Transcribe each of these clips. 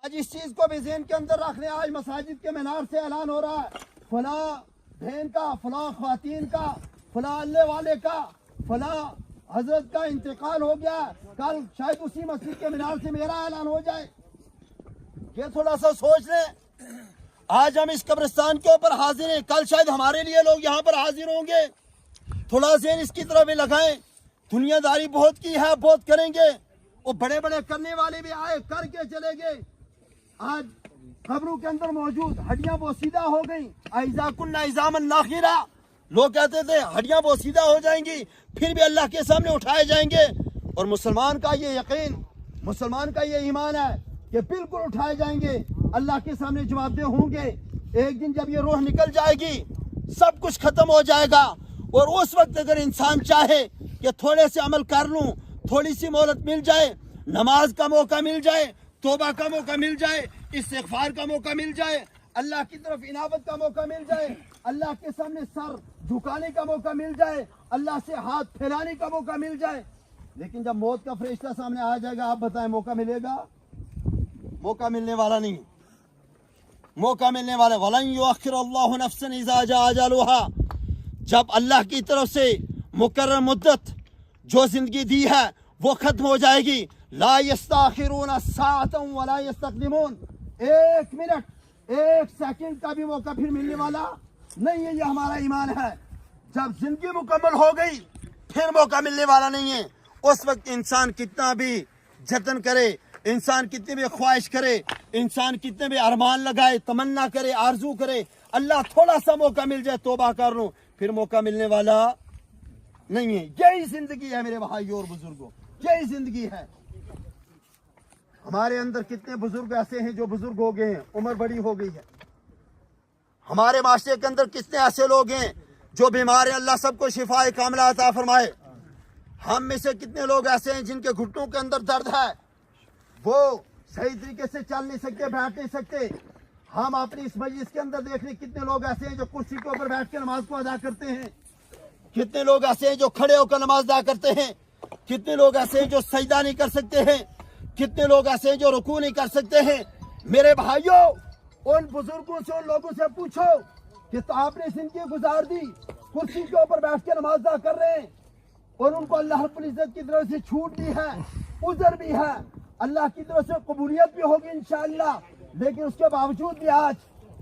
آج اس چیز کو بھی ذہن کے اندر رکھ لیں. آج مساجد کے مینار سے اعلان ہو رہا ہے فلاں بہن کا، فلاں خواتین کا، فلاں اللہ والے کا، فلاں حضرت کا انتقال ہو گیا. کل شاید اسی مسجد کے مینار سے میرا اعلان ہو جائے. یہ تھوڑا سا سوچ لیں. آج ہم اس قبرستان کے اوپر حاضر ہیں، کل شاید ہمارے لیے لوگ یہاں پر حاضر ہوں گے. تھوڑا ذہن اس کی طرف بھی لگائیں. دنیا داری بہت کی ہے، بہت کریں گے. وہ بڑے بڑے کرنے والے بھی آئے، کر کے چلے گئے. آج قبروں کے اندر موجود ہڈیاں بوسیدہ ہو گئیں. اذا کنا عظاما ناخرا، لوگ کہتے تھے ہڈیاں بوسیدہ ہو جائیں گی پھر بھی اللہ کے سامنے اٹھائے جائیں گے. اور مسلمان کا یہ یقین، مسلمان کا یہ ایمان ہے کہ بالکل اٹھائے جائیں گے، اللہ کے سامنے جواب دہ ہوں گے. ایک دن جب یہ روح نکل جائے گی سب کچھ ختم ہو جائے گا. اور اس وقت اگر انسان چاہے کہ تھوڑے سے عمل کر لوں، تھوڑی سی مہلت مل جائے، نماز کا موقع مل جائے، توبہ کا موقع مل جائے، استغفار کا موقع مل جائے، اللہ کی طرف انابت کا موقع مل جائے، اللہ کے سامنے سر جھکانے کا موقع مل جائے، اللہ سے ہاتھ پھیلانے کا موقع مل جائے. لیکن جب موت کا فرشتہ سامنے آ جائے گا، آپ بتائیں موقع ملے گا؟ موقع ملنے والا نہیں. موقع ملنے والا وَلَن يُؤَخِّرَ اللَّهُ نَفْسًا إِذَا جَاءَ أَجَلُهَا. جب اللہ کی طرف سے مقرر مدت جو زندگی دی ہے وہ ختم ہو جائے گی. لا يستاخرون ساعة ولا يستقدمون. ایک منٹ، ایک سیکنڈ کا بھی موقع پھر ملنے والا نہیں ہے. یہ ہمارا ایمان ہے. جب زندگی مکمل ہو گئی پھر موقع ملنے والا نہیں ہے. اس وقت انسان کتنا بھی جتن کرے، انسان کتنی بھی خواہش کرے، انسان کتنے بھی ارمان لگائے، تمنا کرے، آرزو کرے، اللہ تھوڑا سا موقع مل جائے توبہ کر لوں، پھر موقع ملنے والا نہیں ہے. یہی زندگی ہے میرے بھائیوں اور بزرگوں، یہی زندگی ہے. ہمارے اندر کتنے بزرگ ایسے ہیں جو بزرگ ہو گئے ہیں، عمر بڑی ہو گئی ہے. ہمارے معاشرے کے اندر کتنے ایسے لوگ ہیں جو بیمار ہیں، اللہ سب کو شفاء کاملہ عطا فرمائے. ہم میں سے کتنے لوگ ایسے ہیں جن کے گھٹنوں کے اندر درد ہے، وہ صحیح طریقے سے چل نہیں سکتے، بیٹھ نہیں سکتے. ہم اپنی اس مجلس کے اندر دیکھ رہے کتنے لوگ ایسے ہیں جو کرسی کے اوپر بیٹھ کے نماز کو ادا کرتے ہیں. کتنے لوگ ایسے ہیں جو کھڑے ہو کر نماز ادا کرتے ہیں. کتنے لوگ ایسے ہیں جو سجدہ نہیں کر سکتے ہیں. کتنے لوگ ایسے ہیں جو رکوع نہیں کر سکتے ہیں. میرے بھائیوں، ان بزرگوں سے، ان لوگوں سے پوچھو کہ تو آپ نے زندگی گزار دی، کرسی کے اوپر بیٹھ کے نماز ادا کر رہے ہیں، اور ان کو اللہ رب العزت کی طرف سے چھوٹ بھی ہے، عذر بھی ہے، اللہ کی طرف سے قبولیت بھی ہوگی انشاءاللہ. لیکن اس کے باوجود بھی آج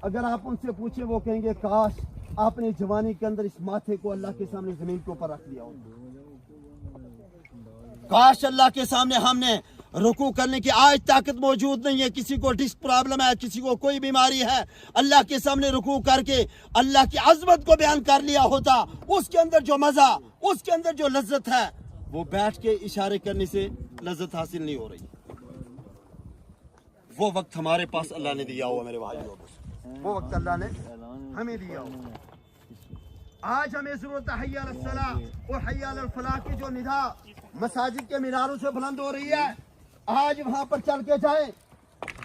اگر آپ ان سے پوچھیں وہ کہیں گے کاش آپ نے جوانی کے اندر اس ماتھے کو اللہ کے سامنے زمین کے اوپر رکھ دیا ہو. کاش اللہ کے سامنے ہم نے رکوع کرنے کی آج طاقت موجود نہیں ہے. کسی کو ڈسک پرابلم ہے، کسی کو کوئی بیماری ہے، اللہ کے سامنے رکوع کر کے اللہ کی عظمت کو بیان کر لیا ہوتا. اس کے اندر جو مزہ، اس کے اندر جو لذت ہے، وہ بیٹھ کے اشارے کرنے سے لذت حاصل نہیں ہو رہی. وہ وقت ہمارے پاس اللہ نے دیا ہوا میرے بھائیوں، وہ وقت اللہ نے ہمیں دیا ہوا. آج ہمیں ضرورت ہے حی علی الصلاۃ اور حی علی الفلاح کی جو ندا مساجد کے میناروں سے بلند ہو رہی ہے. آج وہاں پر چل کے جائیں.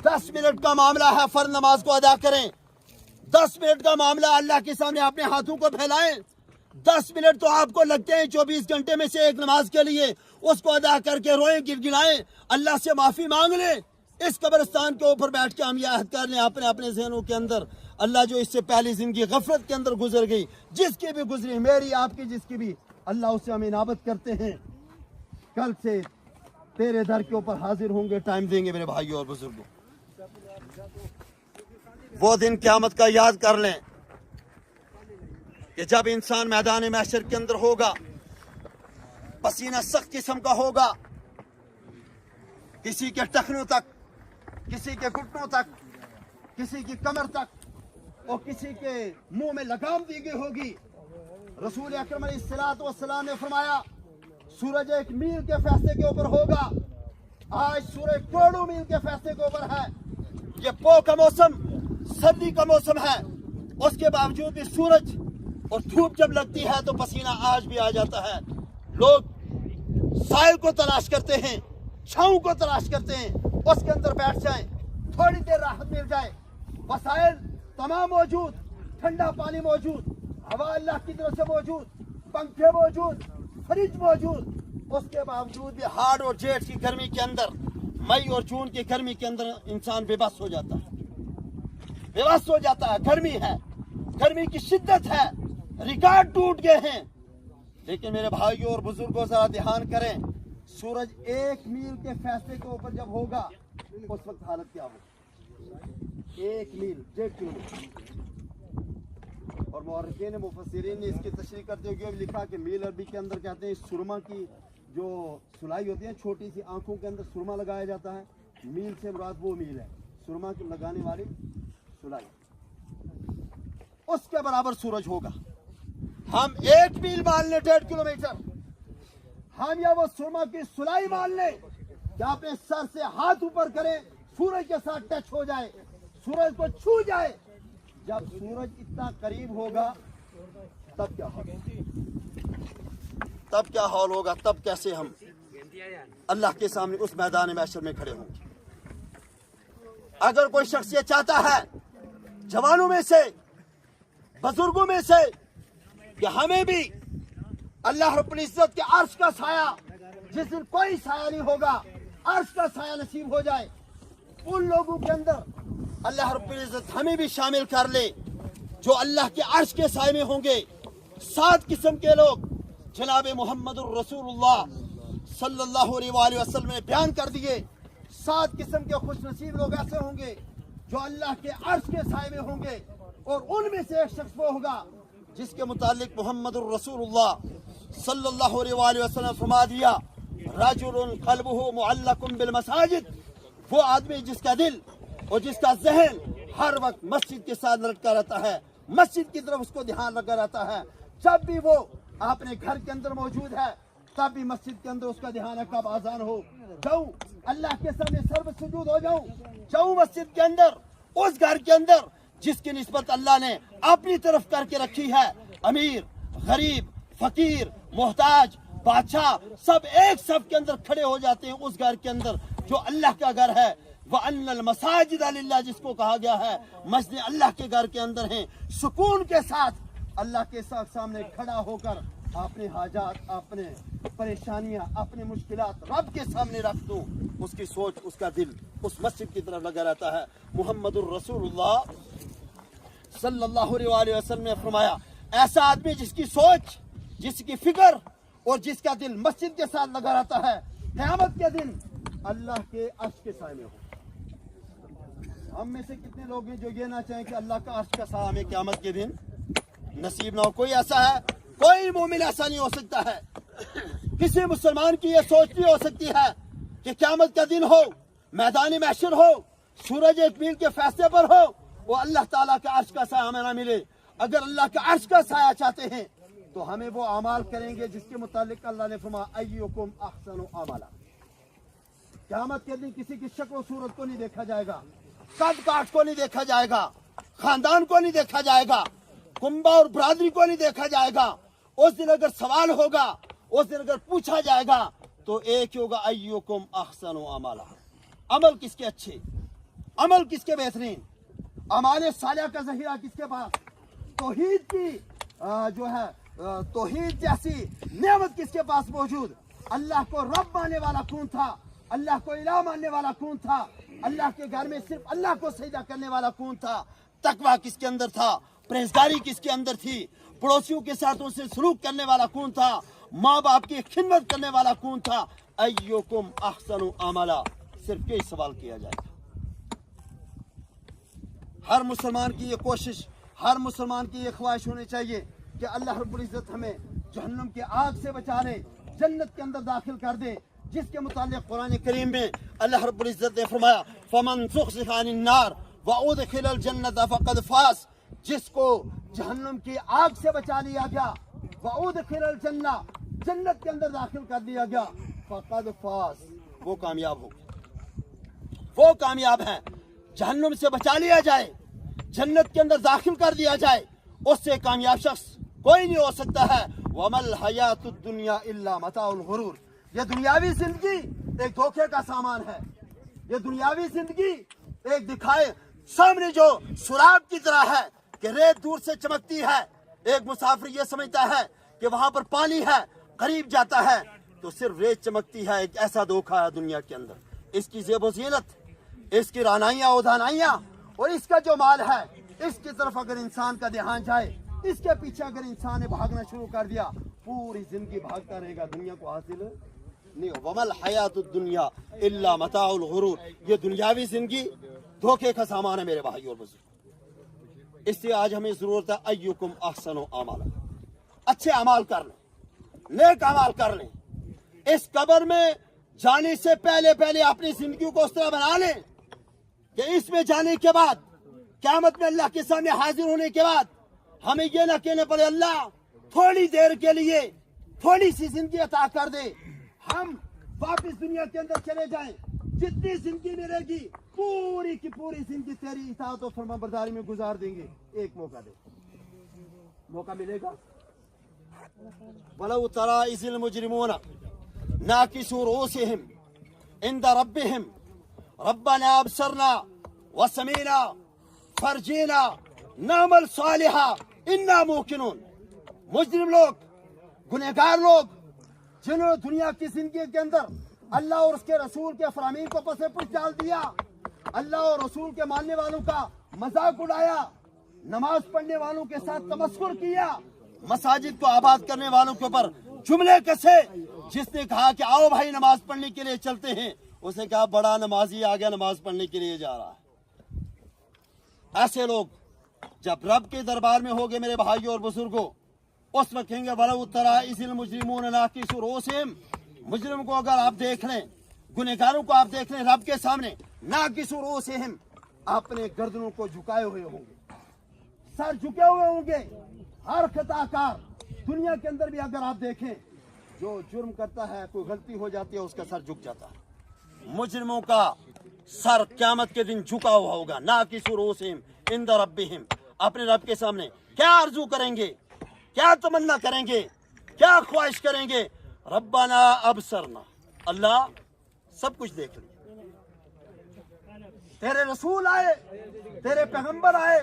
10 منٹ کا معاملہ ہے، فرض نماز کو ادا کریں. 10 منٹ کا معاملہ اللہ کے سامنے اپنے ہاتھوں کو پھیلائیں. 10 منٹ تو آپ کو لگتے ہیں 24 گھنٹے میں سے ایک نماز کے لیے. اس کو ادا کر کے روئیں، گڑگڑائیں، اللہ سے معافی مانگ لیں. اس قبرستان کے اوپر بیٹھ کے ہم یہ عہد کر لیں اپنے اپنے ذہنوں کے اندر، اللہ جو اس سے پہلی زندگی غفلت کے اندر گزر گئی، جس کی بھی گزری، میری آپ کی جس کی بھی، اللہ اسے ہم انابت کرتے ہیں. کل سے تیرے در کے اوپر حاضر ہوں گے، ٹائم دیں گے میرے بھائیوں اور بزرگوں. وہ دن قیامت کا یاد کر لیں کہ جب انسان میدان محشر کے اندر ہوگا، پسینہ سخت قسم کا ہوگا، کسی کے ٹخنوں تک، کسی کے گھٹنوں تک، کسی کی کمر تک، اور کسی کے منہ میں لگام دی گئی ہوگی. رسول اکرم علیہ الصلوۃ والسلام نے فرمایا سورج 1 میل کے فاصلے کے اوپر ہوگا. آج سورج کروڑوں میل کے فاصلے کے اوپر ہے. یہ پو کا موسم، سردی کا موسم ہے، اس کے باوجود بھی سورج اور دھوپ جب لگتی ہے تو پسینہ آج بھی آ جاتا ہے. لوگ سائل کو تلاش کرتے ہیں، چھاؤں کو تلاش کرتے ہیں، اس کے اندر بیٹھ جائیں، تھوڑی دیر راحت مل جائے. وسائل تمام موجود، ٹھنڈا پانی موجود، ہوا اللہ کی طرف سے موجود، پنکھے موجود، فریج موجود. اس کے باوجود بھی ہارڈ اور جیٹ کی گرمی کے اندر मई और जून की गर्मी के अंदर इंसान बेबस हो जाता है, बेबस हो जाता है। गर्मी है, गर्मी की शिद्दत है, रिकॉर्ड टूट गए हैं। लेकिन मेरे भाइयों और बुजुर्गों जरा ध्यान करें, सूरज 1 मील के फैसले के ऊपर जब होगा उस वक्त हालत क्या होगी। 1 मील 1.5 किलोमीटर। और मुअर्रिखीन मुफस्सिरीन ने इसकी तशरीह करते हुए लिखा कि मील अरबी के अंदर कहते हैं सुरमा की जो सुलाई होती है, छोटी सी आंखों के अंदर सुरमा लगाया जाता है। मील से मुराद वो मील है, सुरमा की लगाने वाली सुलाई, उसके बराबर सूरज होगा। हम 1 मील मान लें 1.5 किलोमीटर, हम या वो सुरमा की सुलाई मान लें कि अपने सर से हाथ ऊपर करें, सूरज के साथ टच हो जाए, सूरज को छू जाए। जब सूरज इतना करीब होगा तब क्या होगा, तब क्या हाल होगा, तब कैसे हम अल्लाह के सामने उस मैदान महशर में खड़े होंगे। अगर कोई शख्स ये चाहता है जवानों में से, बुजुर्गों में से, कि हमें भी अल्लाह रब्बुल इज्जत के अर्श का साया, जिस दिन कोई साया नहीं होगा, अर्श का साया नसीब हो जाए, उन लोगों के अंदर अल्लाह रब्बुल इज्जत हमें भी शामिल कर ले जो अल्लाह के अर्श के साए में होंगे। 7 किस्म के लोग जनाब मोहम्मदुर रसूलुल्लाह सल्लल्लाहु अलैहि वसल्लम ने बयान कर दिए। 7 किस्म के खुश नसीब लोग ऐसे होंगे जो अल्लाह के अर्श के साए में होंगे, और उनमें से एक शख्स वो होगा जिसके मुतालिक मोहम्मदुर रसूलुल्लाह सल्लल्लाहु अलैहि वसल्लम फरमा दिया, रजुलुन क़ल्बुहु मुअल्लकुम बिल मसाजिद, वो आदमी जिसका दिल और जिसका जहन हर वक्त मस्जिद के साथ लटका रहता है, मस्जिद की तरफ उसको ध्यान लगा रहता है। जब भी वो अपने घर के अंदर मौजूद है तब भी मस्जिद के अंदर उसका ध्यान है, कब आजान हो जाऊं अल्लाह के सामने सर्व सुजूद हो जाऊं मस्जिद के अंदर, उस घर के अंदर जिसकी निस्बत अल्लाह ने अपनी तरफ करके रखी है। अमीर, गरीब, फकीर, मोहताज, बादशाह, सब एक सब के अंदर खड़े हो जाते हैं उस घर के अंदर जो अल्लाह का घर है। वअन्नल मसाजिद लिल्लाह, जिसको कहा गया है मस्जिद अल्लाह के घर के अंदर हैं। सुकून के साथ अल्लाह के सामने खड़ा होकर अपने हाजात, अपने परेशानियां, अपनी मुश्किलात रब के सामने रख दो, उसकी सोच, उसका दिल उस मस्जिद की तरफ लगा रहता है। मुहम्मदुर रसूलुल्लाह सल्लल्लाहु अलैहि वसल्लम ने फरमाया, ऐसा आदमी जिसकी सोच, जिसकी फिक्र और जिसका दिल मस्जिद के साथ लगा रहता है, क़यामत के दिन अल्लाह के अर्श के साए में हो। हम में से कितने लोग हैं जो ये ना चाहें कि अल्लाह का अर्श का साया हमें क़यामत के दिन नसीब ना हो। कोई ऐसा है? कोई मोमिन ऐसा नहीं हो सकता है। किसी मुसलमान की ये सोच नहीं हो सकती है कि क़यामत का दिन हो, मैदान महशर हो, सूरज 1 मील के फैसले पर हो, वो अल्लाह ताला का अर्श का साया हमें ना मिले। अगर अल्लाह का अर्श का साया चाहते हैं तो हमें वो अमाल करेंगे जिसके मुतालिक अल्लाह ने फरमाया, अय्युकुम अहसनु अमला। क़यामत के दिन किसी की शक्ल सूरत को नहीं देखा जाएगा, कद काट को नहीं देखा जाएगा, खानदान को नहीं देखा जाएगा, कुंबा और बरादरी को नहीं देखा जाएगा। उस दिन अगर सवाल होगा, उस दिन अगर पूछा जाएगा तो एक ही होगा, अय्युकुम अहसनु अमला। अमल किसके अच्छे, अमल किसके बेहतरीन, अमाले सालिहा का ज़ख़ीरा किसके पास, तौहीद की जो है तौहीद जैसी नेमत किसके पास मौजूद। अल्लाह को रब मानने वाला कौन था, अल्लाह को इलाह मानने वाला कौन था, अल्लाह के घर में सिर्फ अल्लाह को सजदा करने वाला कौन था, तकवा किसके अंदर था, परहेज़गारी किसके अंदर थी, पड़ोसियों के साथ उनसे सलूक करने वाला कौन था, माँ बाप की खिदमत करने वाला कौन था। अय्युकुम अहसनु अमला, सिर्फ यही सवाल किया जाएगा। हर मुसलमान की ये कोशिश, हर मुसलमान की ये ख्वाहिश होनी चाहिए कि अल्लाह रब्बुल इज्जत हमें जहन्नम के आग से बचा ले, जन्नत के अंदर दाखिल कर दे, जिसके मुतालिक कुरान करीम में अल्लाह रब्बुल इज्जत ने फरमाया, फमन ज़ुहज़िहा अनिन नार व उदखिलल जन्नत फ़क़द फ़ाज़, जिसको जहन्नम की आग से बचा लिया गया, व उदखिलल जन्नह, जन्नत के अंदर दाखिल कर दिया गया, फ़क़द फ़ाज़, वो कामयाब हो, वो कामयाब है। जहन्नम से बचा लिया जाए, जन्नत के अंदर दाखिल कर दिया जाए, उससे कामयाब शख्स कोई नहीं हो सकता है। वमल हयातुद दुनिया इल्ला मताउल गुरूर, ये दुनियावी जिंदगी एक धोखे का सामान है। ये दुनियावी जिंदगी एक दिखाए सामने जो सुराग की तरह है कि रेत दूर से चमकती है। एक मुसाफिर ये समझता है कि वहां पर पानी है, करीब जाता है तो सिर्फ रेत चमकती है। एक ऐसा धोखा है दुनिया के अंदर। इसकी ज़ेब ज़ीनत, इसकी रानाइयाँ और दानाइयाँ और इसका जो माल है, इसकी तरफ अगर इंसान का ध्यान जाए, इसके पीछे अगर इंसान ने भागना शुरू कर दिया, पूरी जिंदगी भागता रहेगा, दुनिया को हासिल नहीं हो। वमल हयातुद दुनिया इल्ला मताउल गुरूर, ये दुनियावी जिंदगी धोखे का सामान है मेरे भाई और बुजुर्ग। इसलिए आज हमें जरूरत है अय्युकुम अहसनु अमला, अच्छे अमाल कर लें, नेक अमाल कर लें। इस कब्र में जाने से पहले पहले अपनी जिंदगी को उस तरह बना लें कि इसमें जाने के बाद, क़यामत में अल्लाह के सामने हाजिर होने के बाद हमें ये ना कहने पड़े अल्लाह थोड़ी देर के लिए थोड़ी सी जिंदगी अता कर दे, हम वापस दुनिया के अंदर चले जाएं, जितनी जिंदगी मिलेगी पूरी की पूरी जिंदगी तेरी इताअत और फरमाबरदारी में गुजार देंगे। एक मौका दे, मौका मिलेगा। वलौ तरा इज़िल मुजरिमूना नाकिसू रूसिहिम इंद रब्बिहिम रब्बना अबसरना वसमीना फरजीना नअमल सालिहा इन्ना मूकिनून। मुजरिम लोग, गुनहगार लोग, जिन्होंने दुनिया की जिंदगी के अंदर अल्लाह और उसके रसूल के फरामीन को पसे पुश डाल दिया, अल्लाह और रसूल के मानने वालों का मजाक उड़ाया, नमाज पढ़ने वालों के साथ तमस्कुर किया, मसाजिद को आबाद करने वालों के ऊपर जुमले कसे। जिसने कहा कि आओ भाई नमाज पढ़ने के लिए चलते हैं, उसे कहा बड़ा नमाजी आ गया, नमाज पढ़ने के लिए जा रहा है। ऐसे लोग जब रब के दरबार में होंगे मेरे भाइयों और बुजुर्गों, उस वक्त कहेंगे वलौ तरा इज़िल मुजरिमून नाकिसू रूसिहिम। मुजरिम को अगर आप देख लें, गुनहगारों को आप देख लें रब के सामने, नाकिसू रूसिहिम, अपने गर्दनों को झुकाए हुए होंगे, सर झुके हुए होंगे। हर खताकार दुनिया के अंदर भी अगर आप देखें, जो जुर्म करता है, कोई गलती हो जाती है, उसका सर झुक जाता है। मुजरिमों का सर क़यामत के दिन झुका हुआ होगा। नाकिसू रूसिहिम इंद रब्बिहिम, अपने रब के सामने क्या आरजू करेंगे, क्या तमन्ना करेंगे, क्या ख्वाहिश करेंगे? रब्बना अबसरना, अल्लाह सब कुछ देख लिया, तेरे रसूल आए, तेरे पैगंबर आए,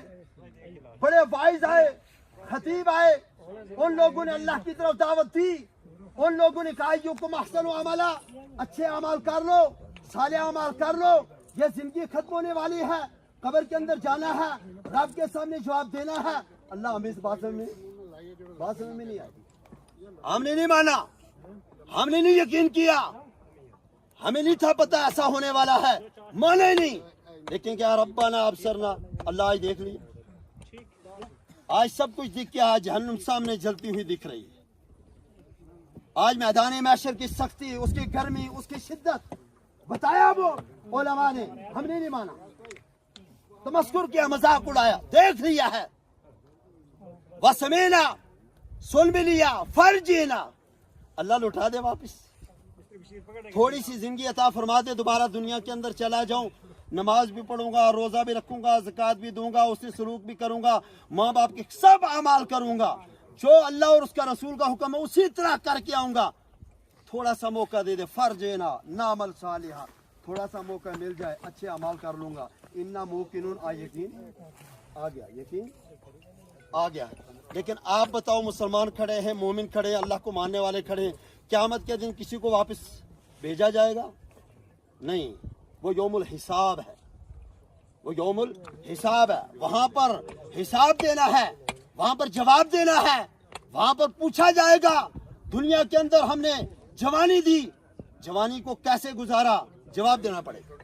बड़े वाइज आए, खतीब आए, उन लोगों ने अल्लाह की तरफ दावत दी, उन लोगों ने कहा अय्युकुम अहसनु अमला, अच्छे अमाल कर लो, साले अमाल कर लो, ये जिंदगी खत्म होने वाली है, कब्र के अंदर जाना है, रब के सामने जवाब देना है। अल्लाह हमें इस बात में नहीं आई, हमने नहीं माना, हमने नहीं यकीन किया, हमें नहीं था पता ऐसा होने वाला है, माने नहीं। लेकिन क्या रब्बाना अबसरना, अल्लाह आज देख लिया, आज सब कुछ दिख के आज जहन्नुम सामने जलती हुई दिख रही है। आज मैदान महशर की सख्ती, उसकी गर्मी, उसकी शिद्दत बताया वो उलमा ने, हमने नहीं माना, तमस्कुर किया, मजाक उड़ाया, देख लिया है। वसमीना, सुन भी लिया, फरजीना, अल्लाह लुटा दे वापस, थोड़ी सी जिंदगी अता फरमा दे, दोबारा दुनिया के अंदर चला जाऊं, नमाज भी पढ़ूंगा, रोजा भी रखूंगा, ज़कात भी दूंगा, उससे सलूक भी करूंगा, माँ बाप के सब अमाल करूंगा, जो अल्लाह और उसका रसूल का हुक्म है उसी तरह करके आऊंगा। थोड़ा सा मौका दे दे, फरजेना नामल सालिहा, थोड़ा सा मौका मिल जाए, अच्छे अमाल कर लूंगा। इन्ना मुकिनुन, यकीन आ गया, यकीन आ गया। लेकिन आप बताओ, मुसलमान खड़े हैं, मोमिन खड़े हैं, अल्लाह को मानने वाले खड़े हैं, क़यामत के दिन किसी को वापस भेजा जाएगा? नहीं, वो यौमुल हिसाब है, वो यौमुल हिसाब है। वहां पर हिसाब देना है, वहां पर जवाब देना है, वहां पर पूछा जाएगा दुनिया के अंदर हमने जवानी दी, जवानी को कैसे गुजारा, जवाब देना पड़ेगा,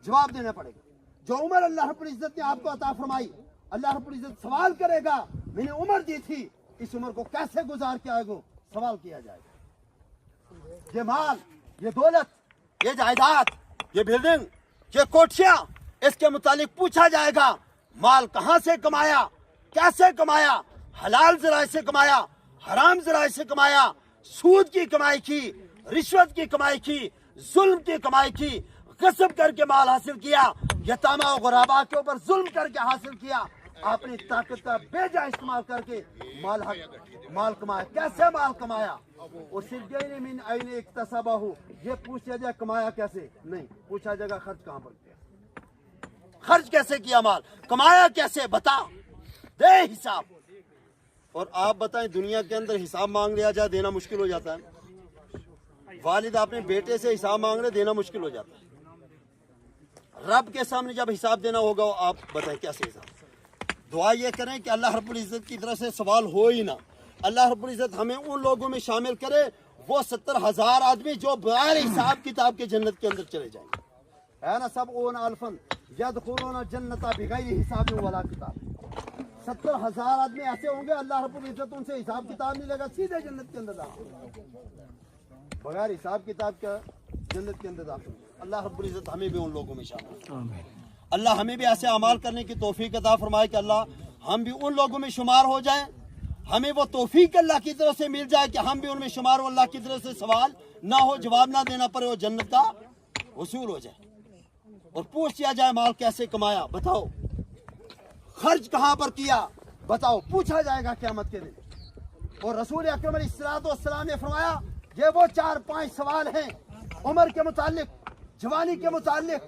जवाब देना पड़ेगा। जो उम्र अल्लाह रब्बुल इज्जत ने आपको अता फरमाई, अल्लाह रब्बुल इज्जत सवाल करेगा, मैंने उम्र दी थी, इस उम्र को कैसे गुजार के आएगो, सवाल किया जाएगा। ये माल, ये दौलत, ये जायदाद, ये बिल्डिंग, ये कोठियां, इसके मुतालिक पूछा जाएगा। माल कहां से कमाया, कैसे कमाया, हलाल जराए से कमाया, हराम जराए से कमाया, सूद की कमाई की, रिश्वत की कमाई की, जुल्म की कमाई की, गसब करके माल हासिल किया, यतामा और गुराबा के ऊपर जुल्म करके हासिल किया, अपनी ताकत का बेजा इस्तेमाल करके माल कमाया। कैसे माल कमाया? और सिर्फ मिन आईने इक्तसबहु, ये पूछा जाए कमाया कैसे, नहीं पूछा जाएगा खर्च कहां पर किया, खर्च कैसे किया, माल कमाया कैसे, बता दे हिसाब। और आप बताएं, दुनिया के अंदर हिसाब मांग लिया जाए, देना मुश्किल हो जाता है। वालिद अपने बेटे से हिसाब मांग रहे, देना मुश्किल हो जाता है। रब के सामने जब हिसाब देना होगा, आप बताएं कैसे हिसाब। दुआ ये करें कि अल्लाह रब्बुल इज़्ज़त की तरफ से सवाल हो ही ना। अल्लाह रब्बुल इज़्ज़त हमें उन लोगों में शामिल करे, वो 70,000 आदमी जो बगैर हिसाब किताब के जन्नत के अंदर चले जाएंगे, है ना। सब ओन अल्फन यदखुलूना जन्नता बिगैर हिसाब वला किताब। 70,000 आदमी ऐसे होंगे, अल्लाह रब्बुल इज़्ज़त उनसे हिसाब किताब नहीं लेगा, सीधे जन्नत के अंदर दाखिल, बगैर हिसाब किताब का जन्नत के अंदर दाखिल। अल्लाह रब्बुल इज़्ज़त हमें भी उन लोगों में शामिल। अल्लाह हमें भी ऐसे अमाल करने की तौफीक अता फरमाए कि अल्लाह हम भी उन लोगों में शुमार हो जाएं। हमें वो तौफीक अल्लाह की तरफ से मिल जाए कि हम भी उनमें शुमार हो, अल्लाह की तरफ से सवाल ना हो, जवाब ना देना पड़े, वो जन्नत का वसूल हो जाए। और पूछ लिया जाए माल कैसे कमाया, बताओ, खर्च कहाँ पर किया, बताओ, पूछा जाएगा क़यामत के दिन। और रसूल अकरम अलैहिस्सलाम ने फरमाया, ये वो 4-5 सवाल हैं उम्र के मुतालिक, जवानी के मुतालिक,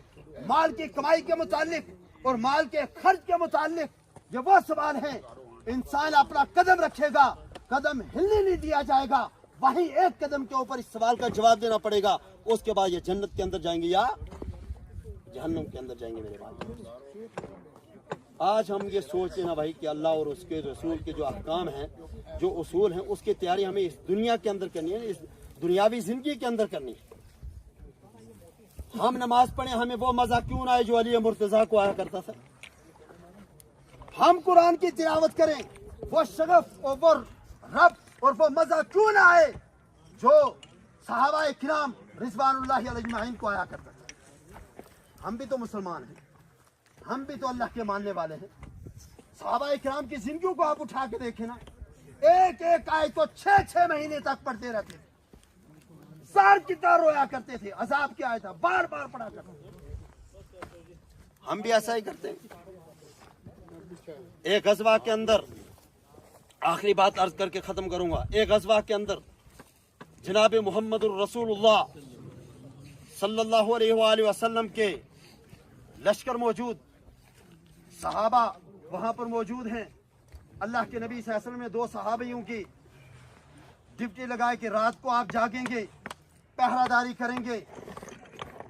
माल की कमाई के मुतालिक और माल के खर्च के मुतालिक। ये वो सवाल हैं, इंसान अपना कदम रखेगा, कदम हिलने नहीं दिया जाएगा, वहीं एक कदम के ऊपर इस सवाल का जवाब देना पड़ेगा। उसके बाद ये जन्नत के अंदर जाएंगे या जहन्नम के अंदर जाएंगे। मेरे भाई, आज हम ये सोचते ना भाई कि अल्लाह और उसके रसूल के जो अहकाम हैं, जो उसूल हैं, उसकी तैयारी हमें इस दुनिया के अंदर करनी है, इस दुनियावी जिंदगी के अंदर करनी है। हम नमाज पढ़े, हमें वो मजा क्यों ना आए जो अली मुर्तजा को आया करता था। हम कुरान की तिलावत करें, वो शगफ और वो रब और वो मजा क्यों ना आए जो सहाबाए किराम रिज़वानुल्लाहि अलैहिम को आया करता था। हम भी तो मुसलमान हैं, हम भी तो अल्लाह के मानने वाले हैं। सहाबाए किराम की जिंदगी को आप उठा के देखें ना, एक एक आयत तो 6-6 महीने तक पढ़ते रहते थे, सार की तरह रोया करते थे, अजाब की आयत बार बार पढ़ा करते थे। हम भी ऐसा ही करते हैं। एक गज़वा के अंदर, आखिरी बात अर्ज करके खत्म करूंगा, एक गज़वा के अंदर जनाब मोहम्मदुर रसूलुल्लाह सल्लल्लाहु अलैहि वसल्लम के लश्कर मौजूद, सहाबा वहां पर मौजूद हैं। अल्लाह के नबी सल्लल्लाहु अलैहि वसल्लम ने 2 सहाबियों की ड्यूटी लगाए कि रात को आप जागेंगे, पहरादारी करेंगे।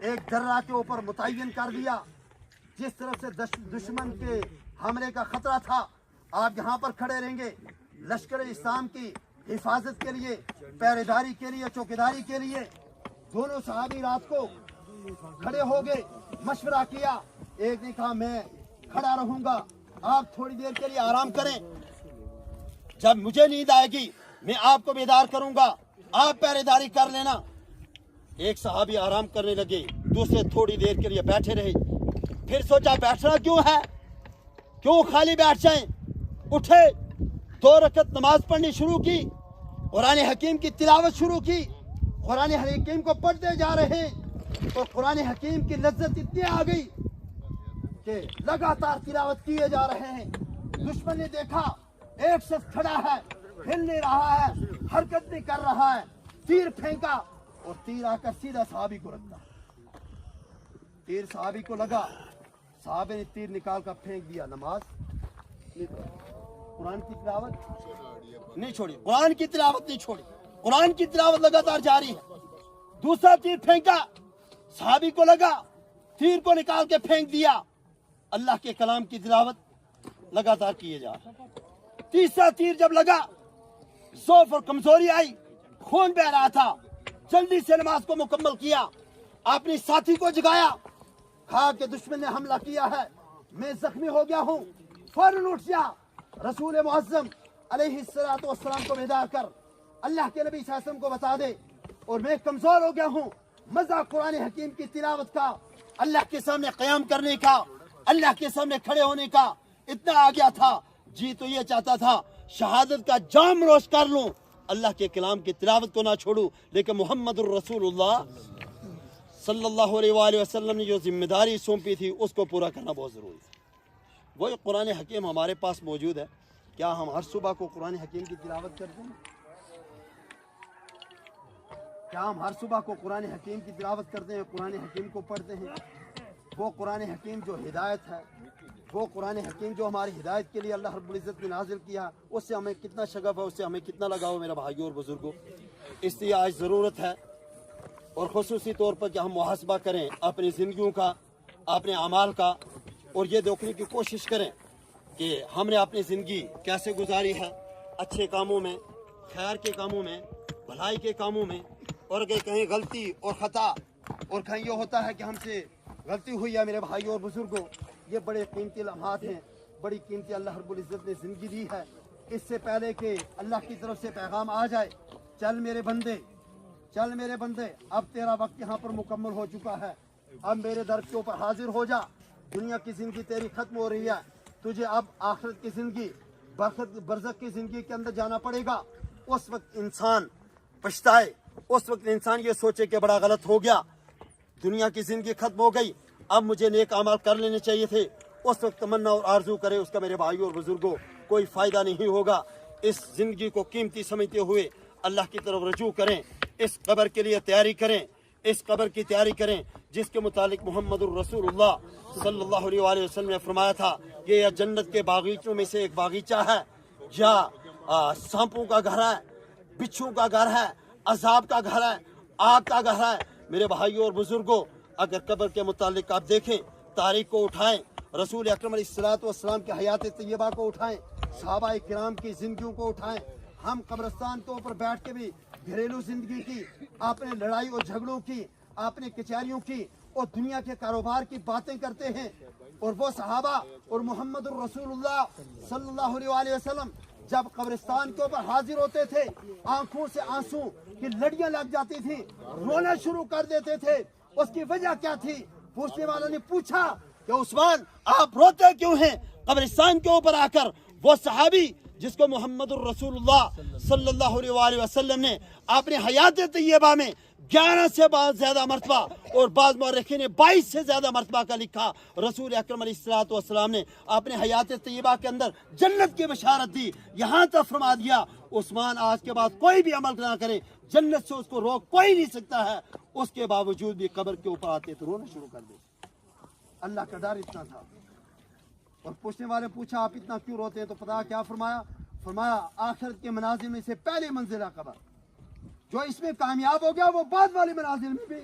एक दर्रा के ऊपर मुतय्यन कर दिया, जिस तरफ से दुश्मन के हमले का खतरा था, आप यहाँ पर खड़े रहेंगे लश्कर इस्लाम की हिफाजत के लिए, पहरेदारी के लिए, चौकीदारी के लिए। दोनों सहाबी रात को खड़े हो गए, मशवरा किया। एक ने कहा मैं खड़ा रहूंगा, आप थोड़ी देर के लिए आराम करें, जब मुझे नींद आएगी मैं आपको बेदार करूंगा, आप पहरेदारी कर लेना। एक सहाबी आराम करने लगे, दूसरे थोड़ी देर के लिए बैठे रहे। फिर सोचा बैठना क्यों है, क्यों खाली बैठ जाएं। उठे, 2 रकत नमाज पढ़नी शुरू की, कुरान हकीम की तिलावत शुरू की। कुरान हकीम को पढ़ते जा रहे तो कुरान हकीम की लज्जत इतनी आ गई कि लगातार तिलावत किए जा रहे हैं। दुश्मन ने देखा एक शख्स खड़ा है, हिल नहीं रहा है, हरकत नहीं कर रहा है, तीर फेंका और तीर आकर सीधा सहाबी को रखा। तीर सहाबी को लगा, सहाबे ने तीर निकाल कर फेंक दिया। नमाज नहीं पढ़ी, कुरान की तिलावत नहीं छोड़ी, कुरान की तिलावत नहीं छोड़ी, कुरान की तिलावत लगातार जारी है। दूसरा तीर फेंका, सहाबी को लगा, तीर को निकाल के फेंक दिया। अल्लाह के कलाम की तिलावत लगातार किए जा रहे। तीसरा तीर जब लगा, ज़ौफ़ और कमजोरी आई, खून बह रहा था, जल्दी से नमाज को मुकम्मल किया, अपनी साथी को जगाया, कहा कि दुश्मन ने हमला किया है, मैं जख्मी हो गया हूँ, फौरन उठ जा, रसूल मुअज़्ज़म अलैहिस्सलातु वस्सलाम को बेदार कर, अल्लाह के नबी सल्लल्लाहु अलैहि वसल्लम को बता दे, और मैं कमजोर हो गया हूँ। मजा कुरान हकीम की तिलावत का, अल्लाह के सामने क़याम करने का, अल्लाह के सामने खड़े होने का इतना आ गया था। जी तो ये चाहता था शहादत का जाम नोश कर लूं, अल्लाह के कलाम की तिलावत को ना छोड़ूं, लेकिन मोहम्मदुर रसूलुल्लाह सल्लल्लाहु अलैहि वसल्लम ने जो जिम्मेदारी सौंपी थी उसको पूरा करना बहुत ज़रूरी है। वही कुरान हकीम हमारे पास मौजूद है। क्या हम हर सुबह को कुरान हकीम की तिलावत करते हैं? क्या हम हर सुबह को कुरान हकीम की तिलावत करते हैं, कुरान हकीम को पढ़ते हैं? वो कुरान हकीम जो हिदायत है, वो कुरान हकीम जो हमारी हिदायत के लिए अल्लाह रब्बुल इज़्ज़त ने नाजिल किया, उससे हमें कितना शगफ है, उससे हमें कितना लगाव मेरा भाइयों और बुजुर्गों। इसलिए आज ज़रूरत है और ख़ुसूसी तौर पर कि हम मुहासबा करें अपनी ज़िंदगियों का, अपने अमाल का, और ये देखने की कोशिश करें कि हमने अपनी ज़िंदगी कैसे गुजारी है, अच्छे कामों में, खैर के कामों में, भलाई के कामों में, और अगर कहीं गलती और ख़ता और कहीं ये होता है कि हमसे गलती हुई है मेरे भाइयों और बुज़ुर्गों, ये बड़े कीमती लम्हात हैं, बड़ी कीमती अल्लाह रब्बुल इज़्ज़त ने ज़िंदगी दी है। इससे पहले कि अल्लाह की तरफ से पैगाम आ जाए, चल मेरे बंदे, चल मेरे बंदे, अब तेरा वक्त यहाँ पर मुकम्मल हो चुका है, अब मेरे दर के ऊपर हाजिर हो जा। दुनिया की ज़िंदगी तेरी ख़त्म हो रही है, तुझे अब आखिरत की ज़िंदगी, बरज़ख की ज़िंदगी के अंदर जाना पड़ेगा। उस वक्त इंसान पछताए, उस वक्त इंसान ये सोचे कि बड़ा गलत हो गया, दुनिया की ज़िंदगी ख़त्म हो गई, अब मुझे नेक अमल कर लेने चाहिए थे। उस वक्त तमन्ना और आरजू करे, उसका मेरे भाइयों और बुजुर्गों कोई फ़ायदा नहीं होगा। इस ज़िंदगी को कीमती समझते हुए अल्लाह की तरफ रजू करें, इस कब्र के लिए तैयारी करें, इस कब्र की तैयारी करें जिसके मुतालिक मोहम्मदुर रसूलुल्लाह सल्लल्लाहु अलैहि वसल्लम ने फरमाया था कि यह जन्नत के बागीचों में से एक बागीचा है, या सांपों का घर है, बिच्छू का घर है, अजाब का घर है, आग का घर है। मेरे भाइयों और बुजुर्गों, अगर कब्र के मुतालिक आप देखें, तारीख को उठाएं, रसूल अकरम अलैहिस्सलातु वस्सलाम की हयात तय्यबा को उठाएं, सहाबाए किराम की जिंदगियों को उठाएं। हम कब्रिस्तान के ऊपर बैठ के भी घरेलू जिंदगी की, आपने लड़ाई और झगड़ों की, आपने कचहरियों की और दुनिया के कारोबार की बातें करते हैं। और वो सहाबा और मोहम्मद रसूलुल्लाह सल्लल्लाहु अलैहि वसल्लम जब कब्रिस्तान के ऊपर हाजिर होते थे, आंखों से आंसू की लड़ियां लग जाती थी, रोना शुरू कर देते थे। उसकी वजह क्या थी? पूछने वालों ने पूछा कि उस्मान, आप रोते क्यों हैं? कब्रिस्तान के ऊपर आकर वो सहाबी जिसको मोहम्मद रसूलुल्लाह सल्लल्लाहु अलैहि वसल्लम ने अपने हयात तय्यबा में 11 से ज्यादा मरतबा और बाज़ मौरखीन ने 22 से ज्यादा मरतबा का लिखा, रसूल अकरम अलैहिस्सलातु वस्सलाम ने अपने हयात तय्यबा के अंदर जन्नत की बशारत दी। यहाँ तक फरमा दिया, उस्मान आज के बाद कोई भी अमल ना करे, जन्नत से उसको रोक कोई नहीं सकता है। उसके बावजूद भी कब्र के ऊपर आते तो रोना शुरू कर दे। अल्लाह का डर इतना था। और पूछने वाले पूछा, आप इतना क्यों रोते हैं? तो पता क्या फरमाया? फरमाया आखिरत के मनाजिल में से पहली मंजिल है कब्र, जो इसमें कामयाब हो गया वो बाद वाले मनाजिल में भी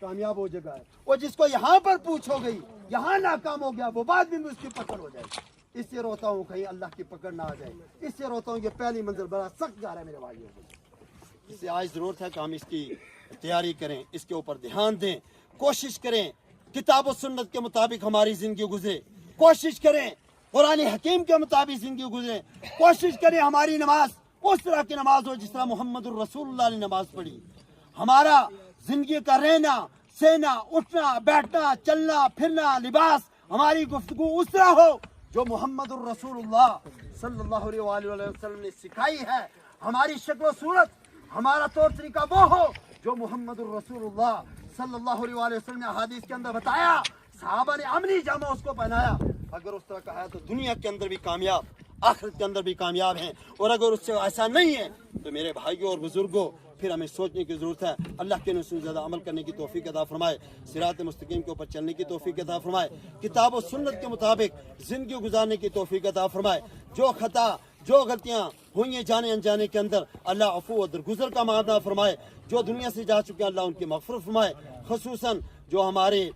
कामयाब हो जगह है। और जिसको यहाँ पर पूछ हो गई, यहाँ नाकाम हो गया, वो बाद में उसकी पकड़ हो जाएगी। इससे रोता हूँ कहीं अल्लाह की पकड़ ना आ जाए, इससे रोता हूँ। ये पहली मंजिल बड़ा सख्त जा रहा है मेरे भाइयों को। इससे आज जरूरत है कि हम इसकी तैयारी करें, इसके ऊपर ध्यान दें, कोशिश करें किताब और सुन्नत के मुताबिक हमारी जिंदगी गुजरे, कोशिश करें कुरान हकीम के मुताबिक जिंदगी गुजरे, कोशिश करें हमारी नमाज उस तरह की नमाज हो जिस तरह मोहम्मद रसूलुल्लाह ने नमाज पढ़ी। हमारा जिंदगी का रहना सहना, उठना बैठना, चलना फिरना, लिबास, हमारी गुफ्तगू उस तरह हो जो मोहम्मद रसूलुल्लाह सल्लल्लाहु अलैहि वसल्लम ने सिखाई है। हमारी शक्ल सूरत, हमारा तौर तरीका वो हो जो मोहम्मद रसूलुल्लाह सल्लल्लाहु अलैहि वसल्लम ने हदीस के अंदर बताया। सहाबा ने अमली जामा उसको पहनाया। अगर उस तरह का है तो दुनिया के अंदर भी कामयाब, आखिरत के अंदर भी कामयाब हैं। और अगर उससे ऐसा नहीं है तो मेरे भाइयों और बुजुर्गों, फिर हमें सोचने की ज़रूरत है। अल्लाह के नसूल ज़्यादा अमल करने की तौफीक अता फरमाए, सिरात मुस्तकीम के ऊपर चलने की तौफीक अता फरमाए, किताब और सुन्नत के मुताबिक ज़िंदगी गुजारने की तौफीक अता फरमाए। जो खता, जो गलतियाँ हुई हैं जाने अनजाने के अंदर, अल्लाह अफू और दरगुजर का मामला फरमाए। जो दुनिया से जा चुके हैं अल्लाह उनकी मग़फ़िरत फरमाए। खुसूसन जो हमारे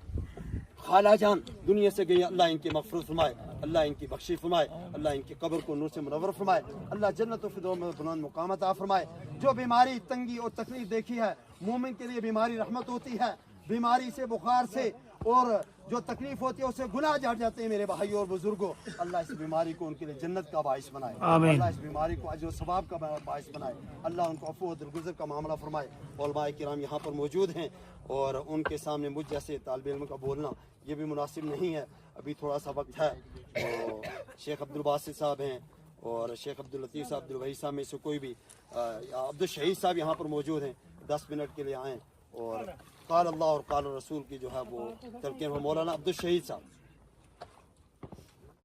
खाला जान दुनिया से गई, अल्लाह इनकी मग़फ़िरत फरमाए, अल्लाह इनकी बख्शी फरमाए, अल्लाह इनकी कब्र को नूर से मुनव्वर फरमाए, अल्लाह जन्नत और फिरदौस में बुलंद मुकाम अता फरमाए। जो बीमारी, तंगी और तकलीफ देखी है, मोमिन के लिए बीमारी रहमत होती है। बीमारी से, बुखार से और जो तकलीफ होती है उससे गुनाह झड़ जाते हैं मेरे भाइयों और बुजुर्गों। अल्लाह इस बीमारी को उनके लिए जन्नत का बाइस बनाए, अल्लाह इस बीमारी को अजर सवाब का बाइस बनाए, अल्लाह उनको अफ़ू और दरगुज़र का मामला फरमाए। उलमाए किराम यहाँ पर मौजूद हैं और उनके सामने मुझ जैसे तालिब इल्म का बोलना ये भी मुनासिब नहीं है। अभी थोड़ा सा वक्त है। तो शेख अब्दुल बासित साहब हैं और शेख अब्दुल लतीफ़ साहब, अब्दुल वही साहब में से कोई भी, अब्दुल शहीद साहब यहाँ पर मौजूद हैं, 10 मिनट के लिए आएँ और काल अल्लाह और काल रसूल की जो है वो तलकीन हो। मौलाना अब्दुल शहीद साहब।